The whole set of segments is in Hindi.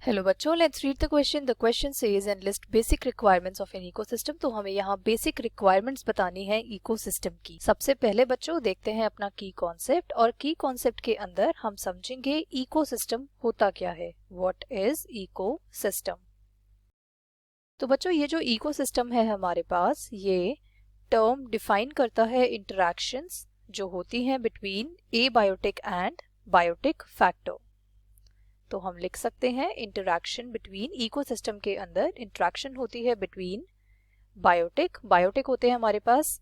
हेलो बच्चों, let's read the question. The question says and list basic requirements of an ecosystem. तो हमें यहाँ बेसिक रिक्वायरमेंट्स बतानी है इकोसिस्टम की. सबसे पहले बच्चों देखते हैं अपना की कॉन्सेप्ट, और की कॉन्सेप्ट के अंदर हम समझेंगे इकोसिस्टम होता क्या है. What is ecosystem? तो बच्चों ये जो इकोसिस्टम है हमारे पास, ये टर्म डिफाइन करता है इंटरैक्शंस जो होती हैं between abiotic and biotic factor. तो हम लिख सकते हैं इंटरैक्शन बिटवीन इकोसिस्टम के अंदर इंटरैक्शन होती है बिटवीन बायोटिक होते हैं हमारे पास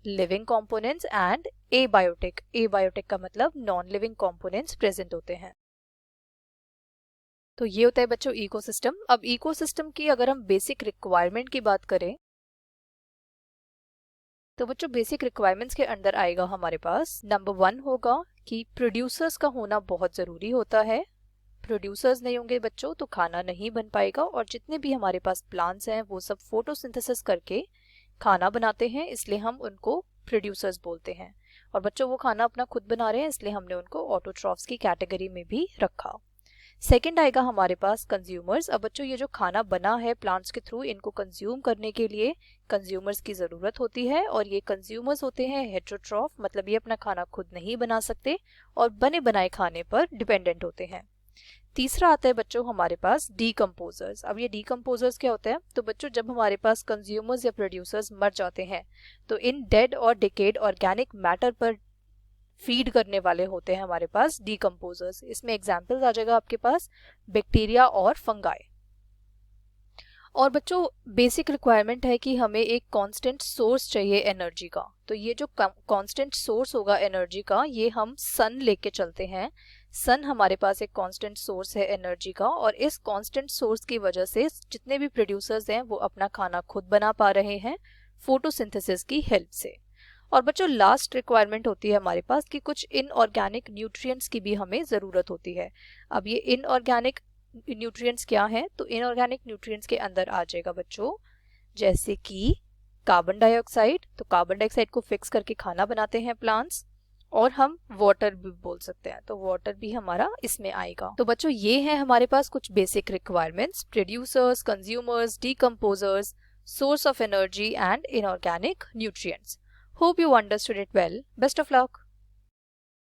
लिविंग कंपोनेंट्स एंड एबायोटिक का मतलब नॉन लिविंग कंपोनेंट्स प्रेजेंट होते हैं. तो ये होता है बच्चों इकोसिस्टम. अब इकोसिस्टम की अगर हम बेसिक रिक्वायरमेंट की बात करें तो बच्चों बेसिक रिक्वायरमेंट्स के अंदर आएगा हमारे पास नंबर 1 होगा कि प्रोड्यूसर्स का होना बहुत जरूरी होता है. प्रोड्यूसर्स नहीं होंगे बच्चों तो खाना नहीं बन पाएगा, और जितने भी हमारे पास प्लांट्स हैं वो सब फोटोसिंथेसिस करके खाना बनाते हैं, इसलिए हम उनको प्रोड्यूसर्स बोलते हैं. और बच्चों वो खाना अपना खुद बना रहे हैं, इसलिए हमने उनको ऑटोट्रॉफ्स की कैटेगरी में भी रखा. सेकंड आएगा हमारे पास कंज्यूमर्स. अब बच्चों ये जो खाना बना है प्लांट्स के थ्रू, इनको कंज्यूम करने के लिए कंज्यूमर्स की ज़रूरत होती है, और ये कंज्यूमर्स होते हैं हेटेरोट्रॉफ, मतलब ये अपना खाना खुद नहीं बना सकते और बने बनाए खाने पर डिपेंडेंट होते हैं. तीसरा आता है बच्चों हमारे पास डीकम्पोजर्स. अब ये डीकम्पोजर्स क्या होते हैं? तो बच्चों जब हमारे पास कंज्यूमर्स या प्रोड्यूसर्स मर जाते हैं तो इन डेड और डिकेड ऑर्गेनिक मैटर पर फीड करने वाले होते हैं हमारे पास डीकम्पोजर्स. इसमें एग्जांपल्स आ जाएगा आपके पास बैक्टीरिया और फंगाई. और बच्चों बेसिक रिक्वायरमेंट है कि हमें एक कांस्टेंट सोर्स चाहिए एनर्जी का. तो ये जो कांस्टेंट सोर्स होगा एनर्जी का, ये हम सन लेके चलते हैं. सन हमारे पास एक कांस्टेंट सोर्स है एनर्जी का, और इस कांस्टेंट सोर्स की वजह से जितने भी प्रोड्यूसर्स हैं वो अपना खाना खुद बना पा रहे हैं फोटोसिंथेसिस की हेल्प से. और बच्चों लास्ट रिक्वायरमेंट होती है हमारे पास कि कुछ इनऑर्गेनिक न्यूट्रिएंट्स की भी हमें ज़रूरत होती है. अब ये इनऑर्गेनिक न्यूट्रिएंट्स क्या हैं? तो इनऑर्गेनिक न्यूट्रिएंट्स के अंदर आ जाएगा बच्चों जैसे कि कार्बन डाइऑक्साइड. तो कार्बन डाइऑक्साइड को फिक्स करके खाना बनाते हैं प्लांट्स. और हम वाटर भी बोल सकते हैं, तो वाटर भी हमारा इसमें आएगा. तो बच्चों ये है हमारे पास कुछ basic requirements: producers, consumers, decomposers, source of energy and inorganic nutrients. Hope you understood it well. Best of luck.